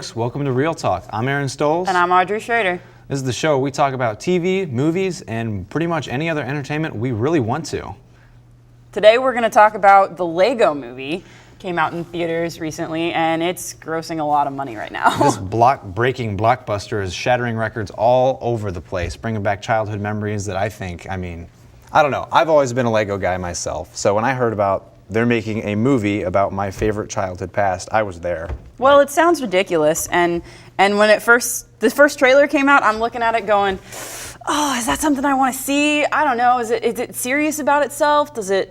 folks. Welcome to Real Talk. I'm Aaron Stolze. And I'm Audrey Schroeder. This is the show where we talk about TV, movies, and pretty much any other entertainment we really want to. Today we're going to talk about the Lego Movie. Came out in theaters recently, and it's grossing a lot of money right now. This breaking blockbuster is shattering records all over the place, bringing back childhood memories that I don't know. I've always been a Lego guy myself, so when I heard about they're making a movie about my favorite childhood past, I was there. Well, it sounds ridiculous, and when the first trailer came out, I'm looking at it going, oh, is that something I want to see? I don't know. Is it serious about itself? Is it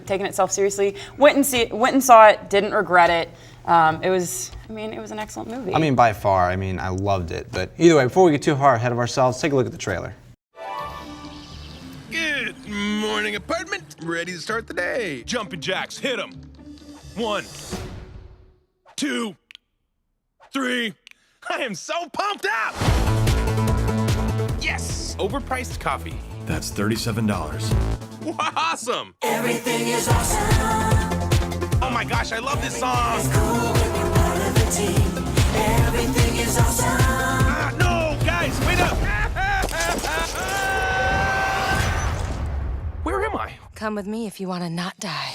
taking itself seriously? Went and saw it. Didn't regret it. It was an excellent movie. By far. I loved it. But either way, before we get too far ahead of ourselves, take a look at the trailer. Good morning, apartment. Ready to start the day. Jumping jacks, hit 'em. 1, 2, 3. I am so pumped up. Yes! Overpriced coffee. That's $37. Awesome! Everything is awesome. Oh my gosh, I love this song! It's cool when you're part of the team. Everything is awesome. No, guys, wait up! Where am I? Come with me if you want to not die.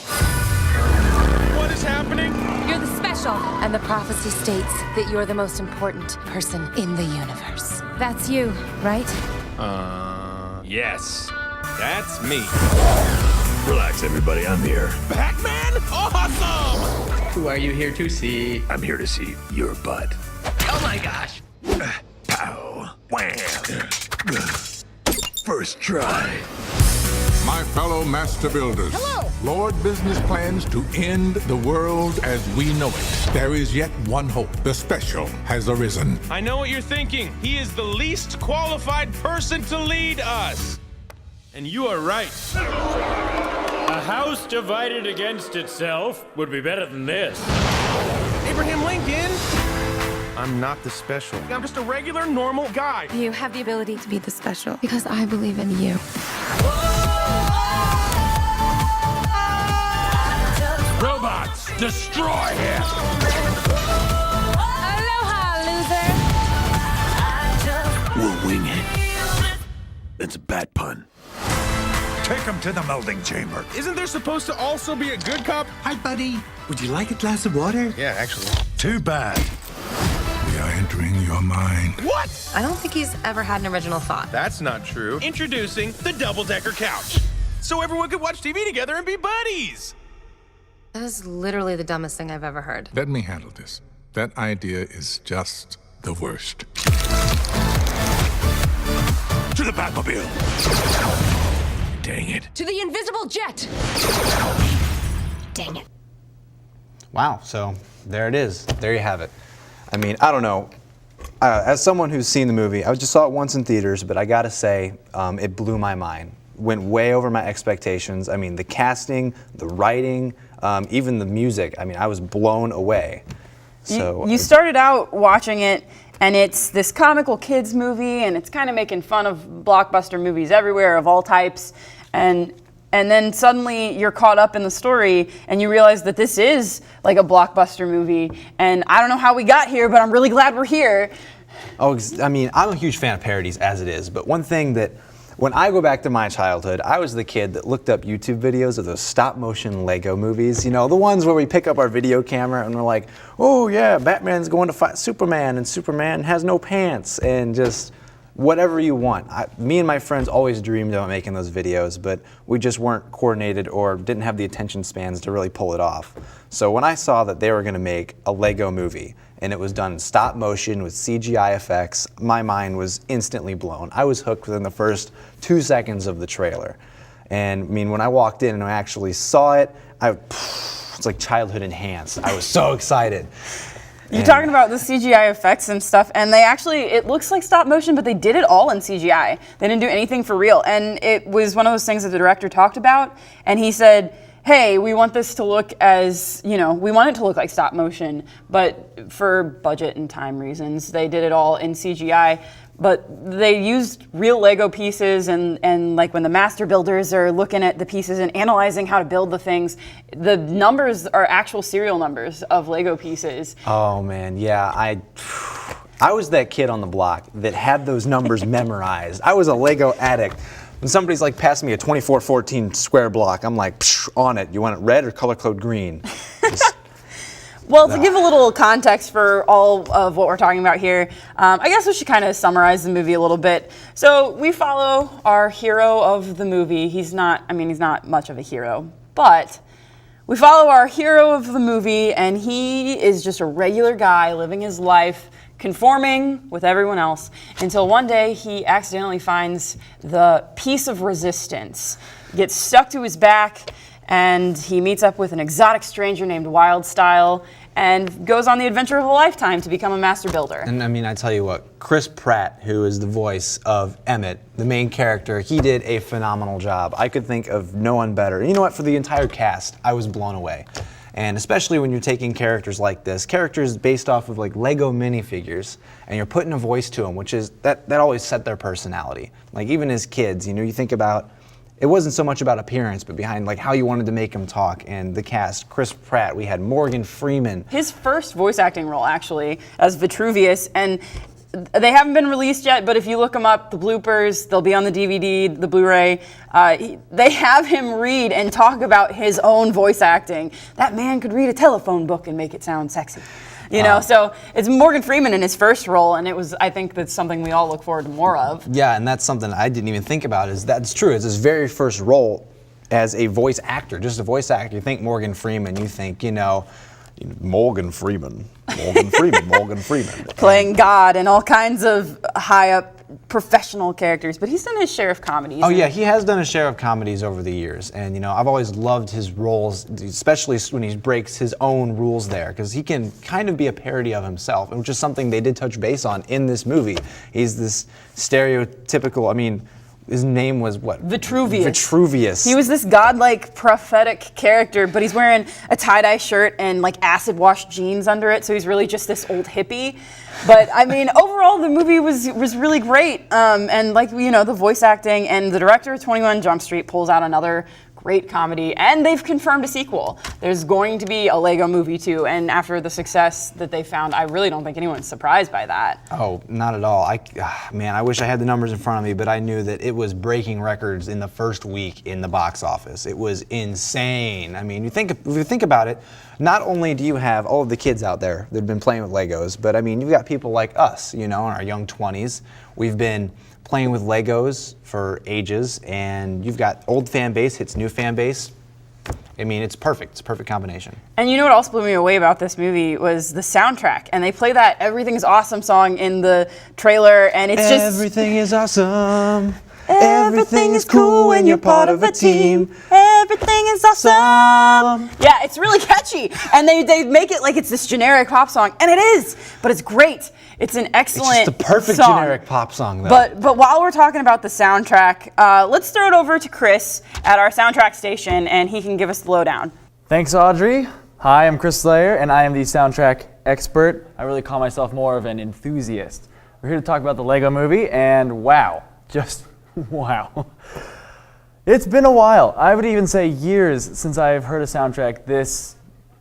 What is happening? You're the special. And the prophecy states that you're the most important person in the universe. That's you, right? Yes. That's me. Relax, everybody. I'm here. Pac-Man? Awesome! Who are you here to see? I'm here to see your butt. Oh my gosh! Pow. Wham. First try. My fellow master builders. Hello. Lord Business plans to end the world as we know it. There is yet one hope. The special has arisen. I know what you're thinking. He is the least qualified person to lead us. And you are right. A house divided against itself would be better than this. Abraham Lincoln! I'm not the special. I'm just a regular, normal guy. You have the ability to be the special because I believe in you. Robots, destroy him! Aloha, loser! We'll wing it. It's a bad pun. Take him to the melding chamber. Isn't there supposed to also be a good cop? Hi, buddy. Would you like a glass of water? Yeah, actually. Too bad. We are entering your mind. What? I don't think he's ever had an original thought. That's not true. Introducing the double-decker couch. So everyone could watch TV together and be buddies. That is literally the dumbest thing I've ever heard. Let me handle this. That idea is just the worst. To the Batmobile. Dang it. To the invisible jet! Dang it. Wow, so there it is. There you have it. I don't know. As someone who's seen the movie, I just saw it once in theaters, but I gotta say, it blew my mind. Went way over my expectations. The casting, the writing, even the music. I was blown away. So you started out watching it, and it's this comical kids movie, and it's kind of making fun of blockbuster movies everywhere of all types, and then suddenly you're caught up in the story, and you realize that this is like a blockbuster movie, and I don't know how we got here, but I'm really glad we're here. Oh, I'm a huge fan of parodies as it is, but one thing that when I go back to my childhood, I was the kid that looked up YouTube videos of those stop-motion Lego movies. The ones where we pick up our video camera and we're like, oh yeah, Batman's going to fight Superman and Superman has no pants, and just whatever you want. Me and my friends always dreamed about making those videos, but we just weren't coordinated or didn't have the attention spans to really pull it off. So when I saw that they were going to make a Lego movie, and it was done in stop motion with CGI effects, my mind was instantly blown. I was hooked within the first 2 seconds of the trailer. And when I walked in and I actually saw it, it's like childhood enhanced. I was so excited. You're talking about the CGI effects and stuff, and it looks like stop motion, but they did it all in CGI. They didn't do anything for real. And it was one of those things that the director talked about, and he said, hey, we want this to look as, we want it to look like stop motion, but for budget and time reasons, they did it all in CGI. But they used real Lego pieces, and like when the master builders are looking at the pieces and analyzing how to build the things, the numbers are actual serial numbers of Lego pieces. Oh man, yeah, I was that kid on the block that had those numbers memorized. I was a Lego addict. When somebody's like passing me a 2414 square block, I'm like, on it. You want it red or color code green? Well, to give a little context for all of what we're talking about here, I guess we should kind of summarize the movie a little bit. So we follow our hero of the movie. He's not much of a hero, but we follow our hero of the movie, and he is just a regular guy living his life, conforming with everyone else, until one day he accidentally finds the piece of resistance, gets stuck to his back, and he meets up with an exotic stranger named Wildstyle and goes on the adventure of a lifetime to become a master builder. And I tell you what, Chris Pratt, who is the voice of Emmett, the main character, he did a phenomenal job. I could think of no one better. And you know what, for the entire cast, I was blown away. And especially when you're taking characters like this, characters based off of like Lego minifigures, and you're putting a voice to them, which is, that always set their personality. Like even as kids, you think about, it wasn't so much about appearance, but behind like how you wanted to make him talk. And the cast, Chris Pratt, we had Morgan Freeman. His first voice acting role, actually, as Vitruvius, and they haven't been released yet, but if you look them up, the bloopers, they'll be on the DVD, the Blu-ray. They have him read and talk about his own voice acting. That man could read a telephone book and make it sound sexy. So it's Morgan Freeman in his first role, and I think that's something we all look forward to more of. Yeah, and that's something I didn't even think about, that's true. It's his very first role as a voice actor, just a voice actor. You think Morgan Freeman, you think, Morgan Freeman. Playing God and all kinds of high-up professional characters, but he's done his share of comedies. Oh yeah, he has done a share of comedies over the years, and I've always loved his roles, especially when he breaks his own rules there, because he can kind of be a parody of himself, which is something they did touch base on in this movie. He's this stereotypical, his name was what? Vitruvius. He was this godlike prophetic character, but he's wearing a tie-dye shirt and like acid wash jeans under it, so he's really just this old hippie. But overall the movie was really great. And the voice acting, and the director of 21 Jump Street pulls out another great comedy, and they've confirmed a sequel. There's going to be a Lego movie too, and after the success that they found, I really don't think anyone's surprised by that. Oh, not at all. I wish I had the numbers in front of me, but I knew that it was breaking records in the first week in the box office. It was insane. If you think about it, not only do you have all of the kids out there that have been playing with Legos, but you've got people like us, in our young 20s. We've been playing with Legos for ages, and you've got old fan base hits new fan base. It's perfect. It's a perfect combination. And you know what else blew me away about this movie was the soundtrack. And they play that Everything's Awesome song in the trailer, and it's just... Everything is awesome. Everything is cool when you're part of a team. Everything is awesome. Yeah, it's really catchy. And they make it like it's this generic pop song, and it is, but it's great. It's an excellent It's just the perfect song. generic pop song, though. But while we're talking about the soundtrack, let's throw it over to Chris at our soundtrack station, and he can give us the lowdown. Thanks, Audrey. Hi, I'm Chris Slayer, and I am the soundtrack expert. I really call myself more of an enthusiast. We're here to talk about the Lego Movie, and wow, just wow. It's been a while. I would even say years since I've heard a soundtrack this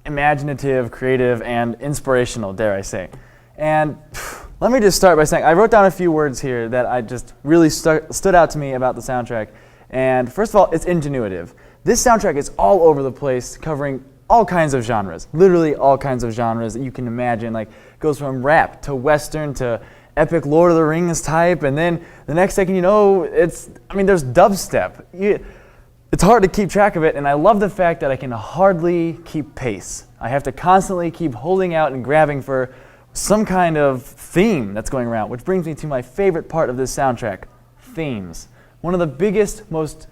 imaginative, creative, and inspirational, dare I say. And let me just start by saying, I wrote down a few words here that I just really stood out to me about the soundtrack. And first of all, it's ingenuitive. This soundtrack is all over the place, covering all kinds of genres, literally all kinds of genres that you can imagine. Like, it goes from rap to Western to epic Lord of the Rings type, and then the next second there's dubstep. It's hard to keep track of it, and I love the fact that I can hardly keep pace. I have to constantly keep holding out and grabbing for some kind of theme that's going around, which brings me to my favorite part of this soundtrack, themes. One of the biggest, most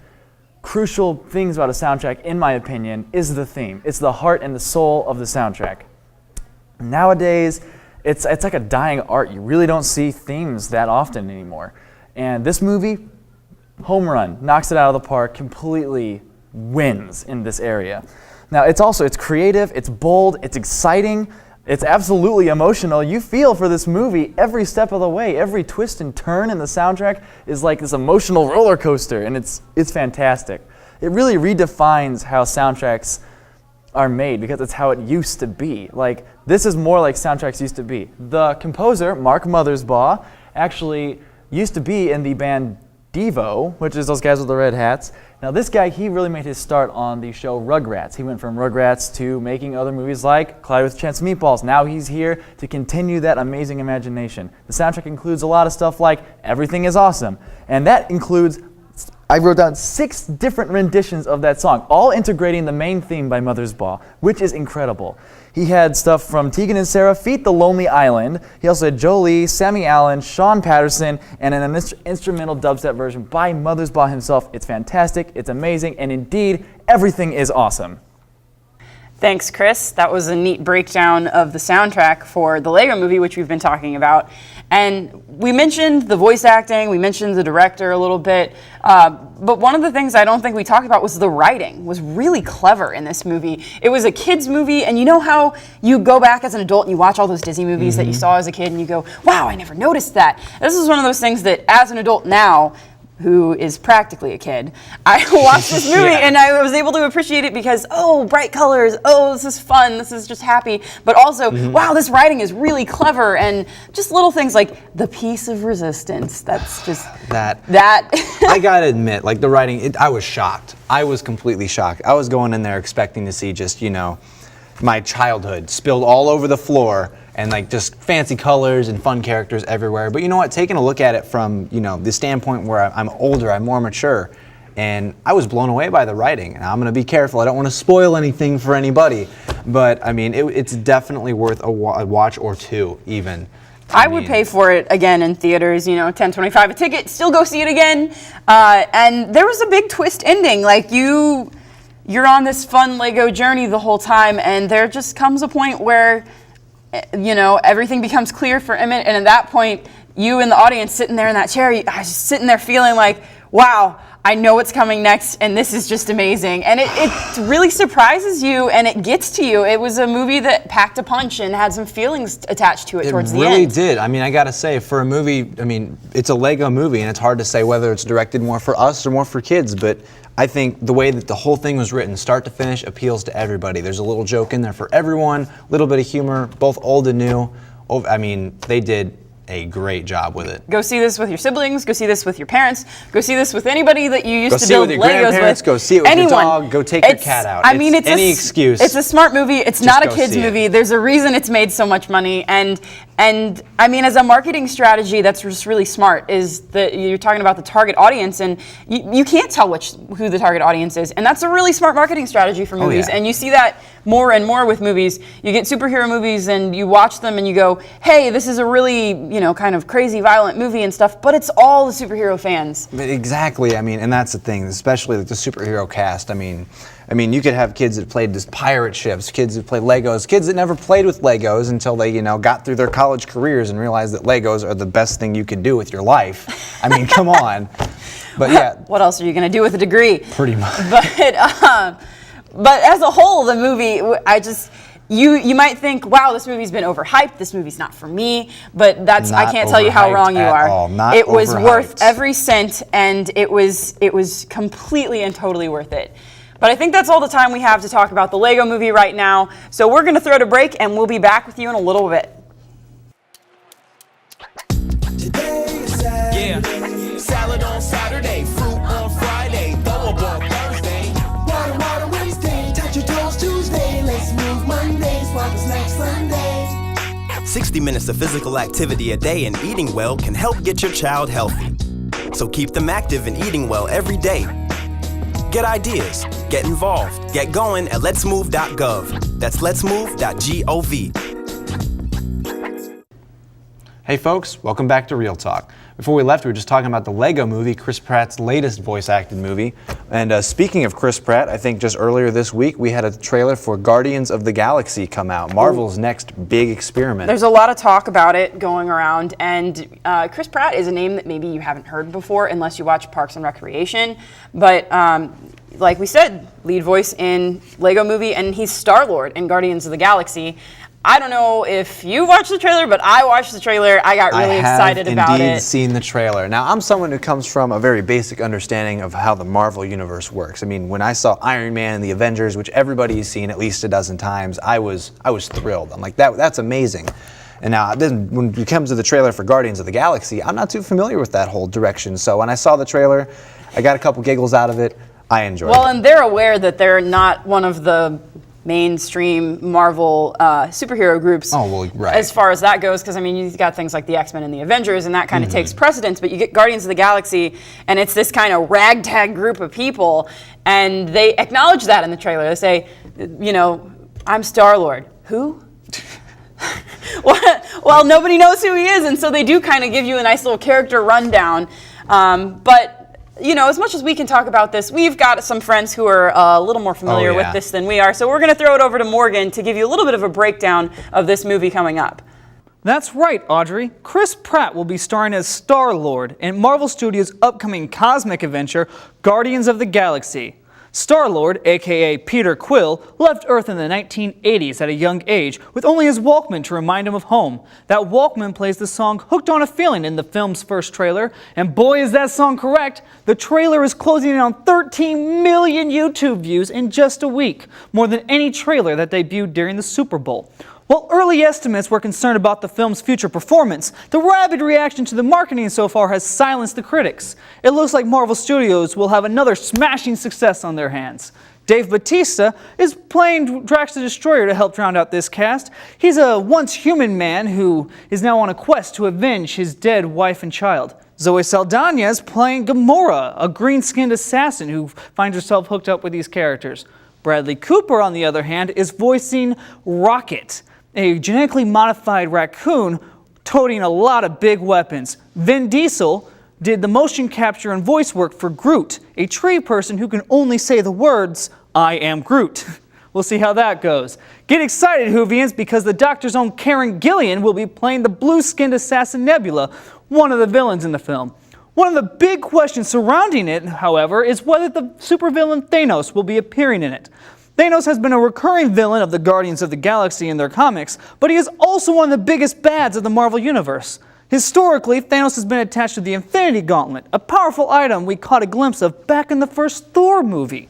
crucial things about a soundtrack, in my opinion, is the theme. It's the heart and the soul of the soundtrack. Nowadays, it's like a dying art. You really don't see themes that often anymore. And this movie, home run, knocks it out of the park, completely wins in this area. Now, it's creative, it's bold, it's exciting, it's absolutely emotional. You feel for this movie every step of the way. Every twist and turn in the soundtrack is like this emotional roller coaster, and it's fantastic. It really redefines how soundtracks are made because it's how it used to be. Like, this is more like soundtracks used to be. The composer, Mark Mothersbaugh, actually used to be in the band Devo, which is those guys with the red hats. Now this guy, he really made his start on the show Rugrats. He went from Rugrats to making other movies like Clyde with a Chance of Meatballs. Now he's here to continue that amazing imagination. The soundtrack includes a lot of stuff like Everything Is Awesome, and that includes, I wrote down 6 different renditions of that song, all integrating the main theme by Mothersbaugh, which is incredible. He had stuff from Tegan and Sara Feat the Lonely Island. He also had Jolie, Sammy Allen, Sean Patterson, and an instrumental dubstep version by Mothersbaugh himself. It's fantastic, it's amazing, and indeed, everything is awesome. Thanks, Chris. That was a neat breakdown of the soundtrack for the Lego Movie, which we've been talking about. And we mentioned the voice acting, we mentioned the director a little bit, but one of the things I don't think we talked about was the writing was really clever in this movie. It was a kid's movie, and you know how you go back as an adult and you watch all those Disney movies that you saw as a kid and you go, wow, I never noticed that. This is one of those things that as an adult now, who is practically a kid, I watched this movie and I was able to appreciate it because, oh, bright colors, oh, this is fun, this is just happy, but also, wow, this writing is really clever, and just little things like the piece of resistance, that's just... That. I gotta admit, like the writing, I was shocked. I was completely shocked. I was going in there expecting to see just, you know, my childhood spilled all over the floor, and like just fancy colors and fun characters everywhere. But you know what, taking a look at it from, you know, the standpoint where I'm older, I'm more mature, and I was blown away by the writing. And I'm gonna be careful, I don't wanna spoil anything for anybody, but I mean, it's definitely worth a watch or two even. I would pay for it again in theaters, you know, $10.25 a ticket, still go see it again. And there was a big twist ending, like you're on this fun Lego journey the whole time, and there just comes a point where, you know, everything becomes clear for Emmett, and at that point, you in the audience sitting there in that chair, I was just sitting there feeling like, wow, I know what's coming next, and this is just amazing. And it really surprises you, and it gets to you. It was a movie that packed a punch and had some feelings attached to it towards the end. It really did. I mean, I gotta say, for a movie, I mean, it's a Lego movie, and it's hard to say whether it's directed more for us or more for kids, but I think the way that the whole thing was written, start to finish, appeals to everybody. There's a little joke in there for everyone, a little bit of humor, both old and new. I mean, they did a great job with it. Go see this with your siblings, go see this with your parents, go see this with anybody that you used to build Legos with. Go see it with your grandparents, go see it with your dog, go take your cat out. I mean, it's any excuse. It's a smart movie, it's not a kid's movie. There's a reason it's made so much money, and I mean, as a marketing strategy, that's just really smart, is that you're talking about the target audience, and you can't tell who the target audience is, and that's a really smart marketing strategy for movies, and you see that more and more with movies. You get superhero movies and you watch them and you go, hey, this is a really, you know, kind of crazy violent movie and stuff, but it's all the superhero fans. Exactly, I mean, and that's the thing, especially like the superhero cast. I mean, you could have kids that played as pirate ships, kids that played Legos, kids that never played with Legos until they, you know, got through their college careers and realized that Legos are the best thing you can do with your life. I mean, come on. But yeah. What else are you going to do with a degree? Pretty much. But as a whole, the movie, you might think, wow, this movie's been overhyped, this movie's not for me, but I can't tell you how wrong you are. It was worth every cent, and it was completely and totally worth it. But I think that's all the time we have to talk about the Lego Movie right now. So we're going to throw it a break, and we'll be back with you in a little bit. Yeah, salad on Saturday, fruit on Friday, throw a ball Thursday, water Wednesday, touch your toes Tuesday, let's move Monday, swap snacks Sunday. 60 minutes of physical activity a day and eating well can help get your child healthy. So keep them active and eating well every day. Get ideas, get involved, get going at letsmove.gov. That's letsmove.gov. Hey folks, welcome back to Real Talk. Before we left, we were just talking about the Lego Movie, Chris Pratt's latest voice-acted movie. And speaking of Chris Pratt, I think just earlier this week we had a trailer for Guardians of the Galaxy come out, Marvel's next big experiment. There's a lot of talk about it going around, and Chris Pratt is a name that maybe you haven't heard before unless you watch Parks and Recreation, but like we said, lead voice in Lego Movie, and he's Star-Lord in Guardians of the Galaxy. I don't know if you watched the trailer, but I watched the trailer. I got really excited about it. I have indeed seen the trailer. Now, I'm someone who comes from a very basic understanding of how the Marvel Universe works. I mean, when I saw Iron Man and the Avengers, which everybody's seen at least a dozen times, I was thrilled. I'm like, that's amazing. And now, when it comes to the trailer for Guardians of the Galaxy, I'm not too familiar with that whole direction. So when I saw the trailer, I got a couple giggles out of it. I enjoyed it. Well, and they're aware that they're not one of the mainstream Marvel superhero groups. Oh, well, right. As far as that goes, because I mean, you've got things like the X-Men and the Avengers, and that kind of takes precedence. But you get Guardians of the Galaxy, and it's this kind of ragtag group of people, and they acknowledge that in the trailer. They say, I'm Star-Lord. Who? Well, nobody knows who he is, and so they do kind of give you a nice little character rundown. But as much as we can talk about this, we've got some friends who are a little more familiar with this than we are. So we're going to throw it over to Morgan to give you a little bit of a breakdown of this movie coming up. That's right, Audrey. Chris Pratt will be starring as Star-Lord in Marvel Studios' upcoming cosmic adventure, Guardians of the Galaxy. Star-Lord, aka Peter Quill, left Earth in the 1980s at a young age with only his Walkman to remind him of home. That Walkman plays the song Hooked on a Feeling in the film's first trailer, and boy is that song correct, the trailer is closing in on 13 million YouTube views in just a week, more than any trailer that debuted during the Super Bowl. While early estimates were concerned about the film's future performance, the rabid reaction to the marketing so far has silenced the critics. It looks like Marvel Studios will have another smashing success on their hands. Dave Bautista is playing Drax the Destroyer to help round out this cast. He's a once human man who is now on a quest to avenge his dead wife and child. Zoe Saldana is playing Gamora, a green-skinned assassin who finds herself hooked up with these characters. Bradley Cooper, on the other hand, is voicing Rocket, a genetically modified raccoon toting a lot of big weapons. Vin Diesel did the motion capture and voice work for Groot, a tree person who can only say the words, "I am Groot." We'll see how that goes. Get excited, Whovians, because the Doctor's own Karen Gillan will be playing the blue-skinned assassin Nebula, one of the villains in the film. One of the big questions surrounding it, however, is whether the supervillain Thanos will be appearing in it. Thanos has been a recurring villain of the Guardians of the Galaxy in their comics, but he is also one of the biggest bads of the Marvel Universe. Historically, Thanos has been attached to the Infinity Gauntlet, a powerful item we caught a glimpse of back in the first Thor movie.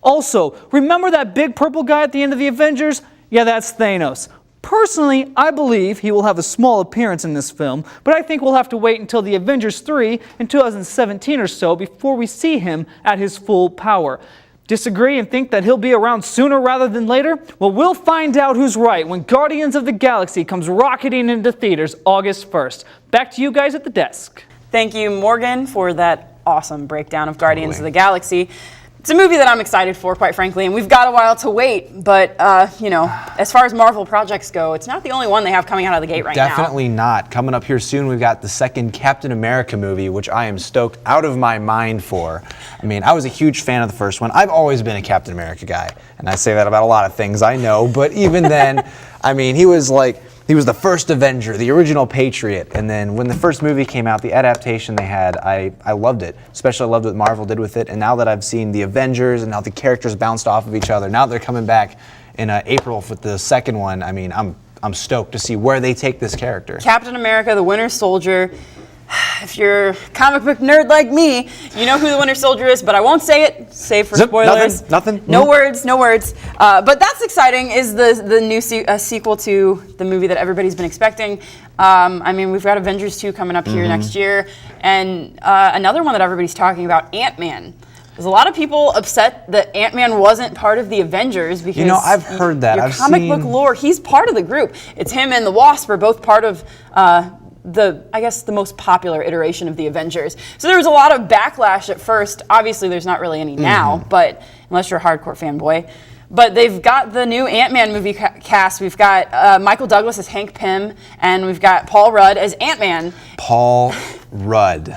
Also, remember that big purple guy at the end of the Avengers? Yeah, that's Thanos. Personally, I believe he will have a small appearance in this film, but I think we'll have to wait until the Avengers 3 in 2017 or so before we see him at his full power. Disagree and think that he'll be around sooner rather than later? Well, we'll find out who's right when Guardians of the Galaxy comes rocketing into theaters August 1st. Back to you guys at the desk. Thank you, Morgan, for that awesome breakdown of Guardians of the Galaxy. It's a movie that I'm excited for, quite frankly, and we've got a while to wait. But, as far as Marvel projects go, it's not the only one they have coming out of the gate right now. Definitely not. Coming up here soon, we've got the second Captain America movie, which I am stoked out of my mind for. I mean, I was a huge fan of the first one. I've always been a Captain America guy, and I say that about a lot of things, I know. But even then, I mean, he was the first Avenger, the original Patriot. And then when the first movie came out, the adaptation they had, I loved it. Especially I loved what Marvel did with it. And now that I've seen the Avengers and how the characters bounced off of each other, now they're coming back in April with the second one. I mean, I'm stoked to see where they take this character. Captain America, the Winter Soldier. If you're a comic book nerd like me, you know who the Winter Soldier is, but I won't say it, save for spoilers. Nothing. No words. But that's exciting, is the new sequel to the movie that everybody's been expecting. I mean, we've got Avengers 2 coming up here next year, and another one that everybody's talking about, Ant-Man. There's a lot of people upset that Ant-Man wasn't part of the Avengers because I've heard that. Your comic book lore, he's part of the group. It's him and the Wasp are both part of the most popular iteration of the Avengers. So there was a lot of backlash at first. Obviously, there's not really any now, but unless you're a hardcore fanboy. But they've got the new Ant-Man movie cast. We've got Michael Douglas as Hank Pym, and we've got Paul Rudd as Ant-Man. Paul Rudd.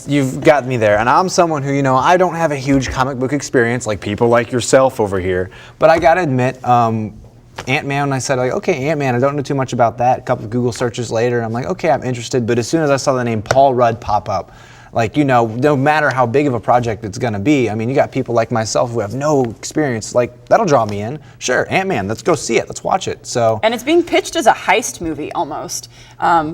You've got me there. And I'm someone who, I don't have a huge comic book experience like people like yourself over here. But I gotta admit, Ant-Man, I said, okay, Ant-Man, I don't know too much about that. A couple of Google searches later, I'm like, okay, I'm interested. But as soon as I saw the name Paul Rudd pop up, Like, you know, no matter how big of a project it's going to be, I mean, you got people like myself who have no experience, like, that'll draw me in. Sure, Ant-Man, let's go see it, let's watch it. So. And it's being pitched as a heist movie almost,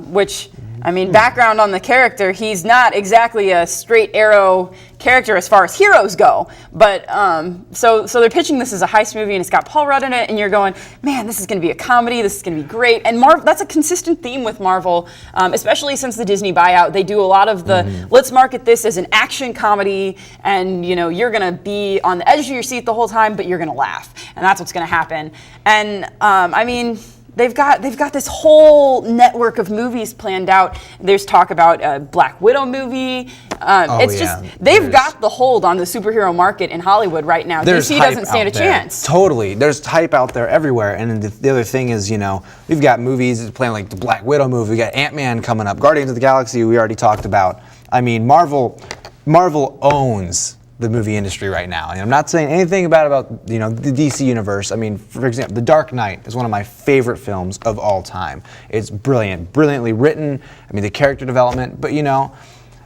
which, I mean, background on the character, he's not exactly a straight arrow character as far as heroes go, but so they're pitching this as a heist movie, and it's got Paul Rudd in it, and you're going, man, this is going to be a comedy, this is going to be great. And that's a consistent theme with Marvel, especially since the Disney buyout. They do a lot of the, let's market this as an action comedy, and you know, you're going to be on the edge of your seat the whole time, but you're going to laugh, and that's what's going to happen. And I mean, They've got this whole network of movies planned out. There's talk about a Black Widow movie. They've got the hold on the superhero market in Hollywood right now. DC doesn't stand a chance. Totally, there's hype out there everywhere. And the other thing is, you know, we've got movies playing like the Black Widow movie. We got Ant-Man coming up. Guardians of the Galaxy we already talked about. I mean, Marvel owns the movie industry right now. And I'm not saying anything about you know, the DC universe. I mean, for example, The Dark Knight is one of my favorite films of all time. It's brilliant, brilliantly written. I mean, the character development, but you know,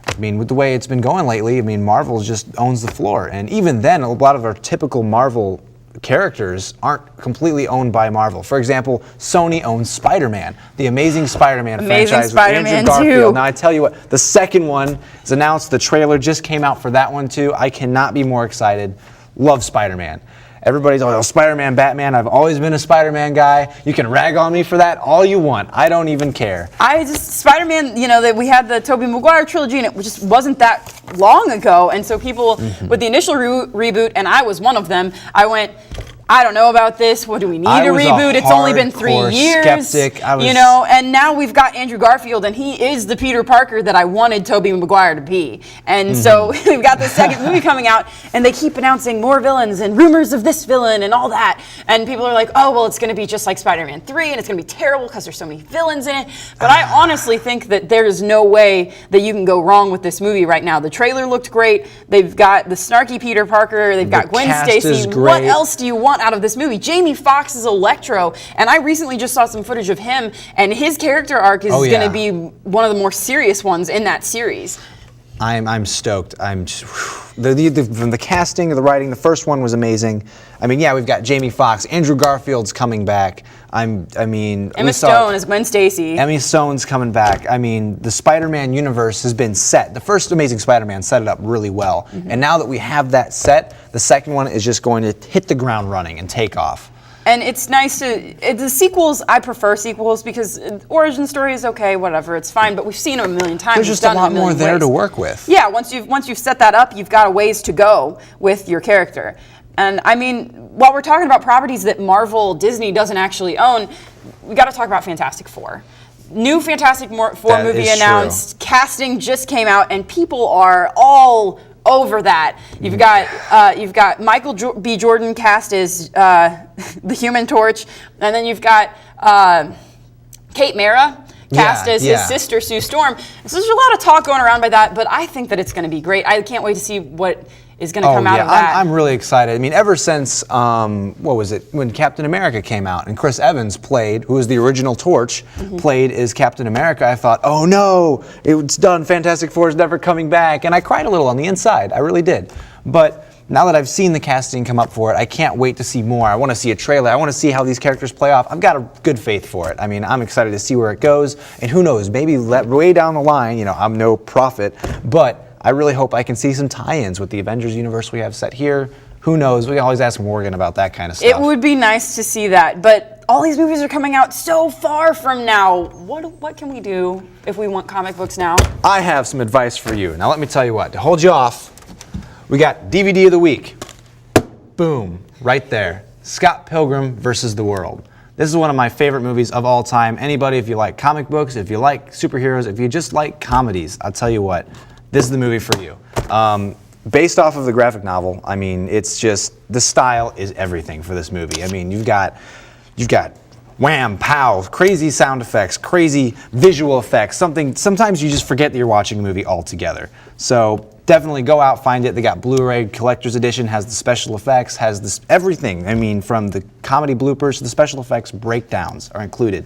I mean, with the way it's been going lately, I mean, Marvel just owns the floor. And even then, a lot of our typical Marvel characters aren't completely owned by Marvel. For example, Sony owns Spider-Man, the Amazing Spider-Man franchise with Andrew Garfield. Now I tell you what, the second one is announced. The trailer just came out for that one too. I cannot be more excited. Love Spider-Man. Everybody's like, oh, Spider-Man, Batman. I've always been a Spider-Man guy. You can rag on me for that all you want. I don't even care. Spider-Man, you know, that we had the Tobey Maguire trilogy, and it just wasn't that long ago. And so people, with the initial reboot, and I was one of them, I went, I don't know about this. What do we need to reboot? It's only been 3 years. Skeptic. You know, and now we've got Andrew Garfield, and he is the Peter Parker that I wanted Tobey Maguire to be. And so we've got the second movie coming out, and they keep announcing more villains and rumors of this villain and all that. And people are like, oh, well, it's going to be just like Spider-Man 3, and it's going to be terrible because there's so many villains in it. But I honestly think that there's no way that you can go wrong with this movie right now. The trailer looked great. They've got the snarky Peter Parker. They've got Gwen Stacy. What else do you want out of this movie? Jamie Foxx is Electro, and I recently just saw some footage of him, and his character arc is going to be one of the more serious ones in that series. I'm stoked. From the casting, the writing, the first one was amazing. I mean, yeah, we've got Jamie Foxx, Andrew Garfield's coming back. Emma Stone is Gwen Stacy. Emma Stone's coming back. I mean, the Spider-Man universe has been set. The first Amazing Spider-Man set it up really well. And now that we have that set, the second one is just going to hit the ground running and take off. And it's nice the sequels, I prefer sequels because origin story is okay, whatever, it's fine, but we've seen them a million times. There's just a lot more there to work with. Yeah, once you've set that up, you've got a ways to go with your character. And I mean, while we're talking about properties that Marvel, Disney doesn't actually own, we got to talk about Fantastic Four. New Fantastic Four movie announced, casting just came out, and people are all over that. You've got Michael B. Jordan cast as the Human Torch, and then you've got Kate Mara cast as his sister Sue Storm. So there's a lot of talk going around by that, but I think that it's going to be great. I can't wait to see what is going to come out of that. I'm really excited. I mean, ever since, what was it, when Captain America came out and Chris Evans played, who was the original Torch, played as Captain America, I thought, oh no, it's done, Fantastic Four is never coming back. And I cried a little on the inside, I really did. But now that I've seen the casting come up for it, I can't wait to see more. I want to see a trailer. I want to see how these characters play off. I've got a good faith for it. I mean, I'm excited to see where it goes. And who knows, maybe way down the line, you know, I'm no prophet, but I really hope I can see some tie-ins with the Avengers universe we have set here. Who knows? We can always ask Morgan about that kind of stuff. It would be nice to see that, but all these movies are coming out so far from now. What can we do if we want comic books now? I have some advice for you. Now let me tell you what, to hold you off, we got DVD of the week. Boom, right there. Scott Pilgrim versus the World. This is one of my favorite movies of all time. Anybody, if you like comic books, if you like superheroes, if you just like comedies, I'll tell you what, this is the movie for you. Based off of the graphic novel, I mean, it's just, the style is everything for this movie. I mean, you've got wham, pow, crazy sound effects, crazy visual effects, sometimes you just forget that you're watching a movie altogether. So definitely go out, find it. They got Blu-ray Collector's Edition, has the special effects, has this everything. I mean, from the comedy bloopers to the special effects breakdowns are included.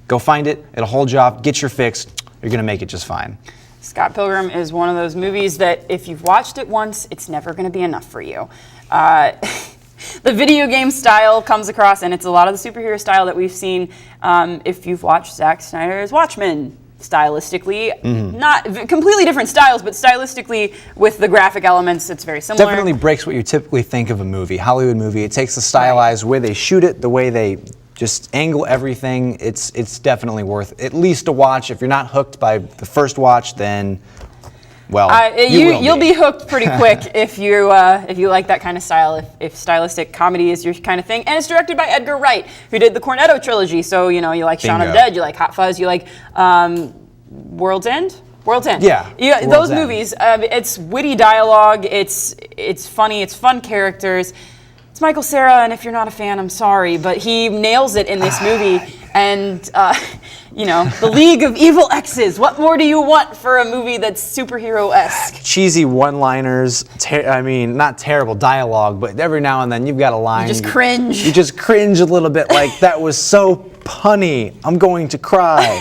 Go find it, it'll hold you off, get your fix, you're gonna make it just fine. Scott Pilgrim is one of those movies that if you've watched it once, it's never going to be enough for you. The video game style comes across, and it's a lot of the superhero style that we've seen if you've watched Zack Snyder's Watchmen. Stylistically, not completely different styles, but stylistically with the graphic elements, it's very similar. Definitely breaks what you typically think of a movie, Hollywood movie. It takes the stylized way they shoot it, the way they just angle everything. It's definitely worth at least a watch. If you're not hooked by the first watch, then well, you'll be hooked pretty quick if you like that kind of style. If stylistic comedy is your kind of thing, and it's directed by Edgar Wright, who did the Cornetto trilogy. So you like Shaun of the Dead, you like Hot Fuzz, you like World's End. World's End. Yeah. Those movies. It's witty dialogue. It's funny. It's fun characters. It's Michael Cera, and if you're not a fan, I'm sorry, but he nails it in this movie. And the League of Evil Exes. What more do you want for a movie that's superhero-esque? Cheesy one-liners. Not terrible dialogue, but every now and then you've got a line. You just cringe. You just cringe a little bit, like that was so punny. I'm going to cry.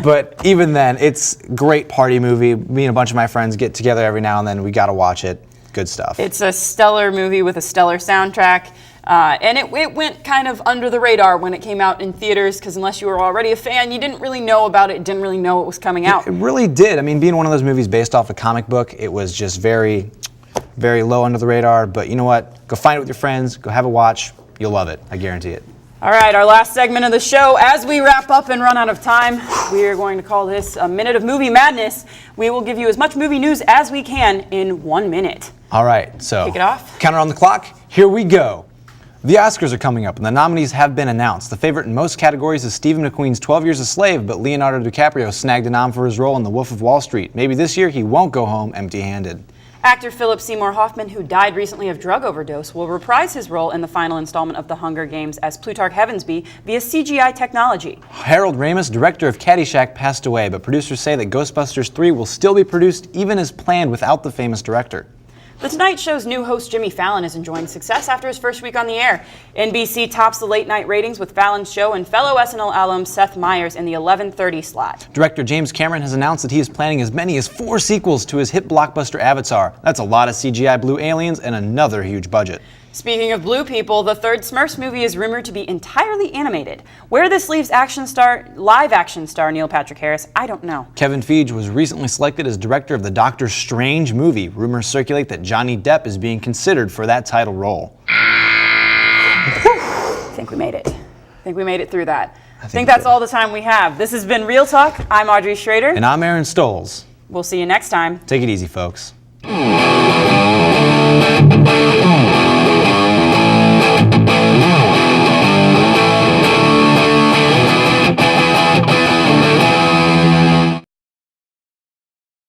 But even then, it's a great party movie. Me and a bunch of my friends get together every now and then. We got to watch it. Good stuff. It's a stellar movie with a stellar soundtrack. And it went kind of under the radar when it came out in theaters, because unless you were already a fan, you didn't really know about it, didn't really know it was coming out. It really did. Being one of those movies based off a comic book, it was just very, very low under the radar. But you know what? Go find it with your friends. Go have a watch. You'll love it. I guarantee it. All right, our last segment of the show. As we wrap up and run out of time, we are going to call this a minute of movie madness. We will give you as much movie news as we can in 1 minute. All right, so kick it off. Counter on the clock. Here we go. The Oscars are coming up, and the nominees have been announced. The favorite in most categories is Stephen McQueen's 12 Years a Slave, but Leonardo DiCaprio snagged a nom for his role in The Wolf of Wall Street. Maybe this year he won't go home empty-handed. Actor Philip Seymour Hoffman, who died recently of drug overdose, will reprise his role in the final installment of The Hunger Games as Plutarch Heavensbee via CGI technology. Harold Ramis, director of Caddyshack, passed away, but producers say that Ghostbusters 3 will still be produced even as planned without the famous director. The Tonight Show's new host Jimmy Fallon is enjoying success after his first week on the air. NBC tops the late night ratings with Fallon's show and fellow SNL alum Seth Meyers in the 11:30 slot. Director James Cameron has announced that he is planning as many as 4 sequels to his hit blockbuster Avatar. That's a lot of CGI blue aliens and another huge budget. Speaking of blue people, the third Smurfs movie is rumored to be entirely animated. Where this leaves live action star Neil Patrick Harris, I don't know. Kevin Feige was recently selected as director of the Doctor Strange movie. Rumors circulate that Johnny Depp is being considered for that title role. I think we made it. I think we made it through that. I think that's all the time we have. This has been Real Talk. I'm Audrey Schroeder. And I'm Aaron Stolze. We'll see you next time. Take it easy, folks.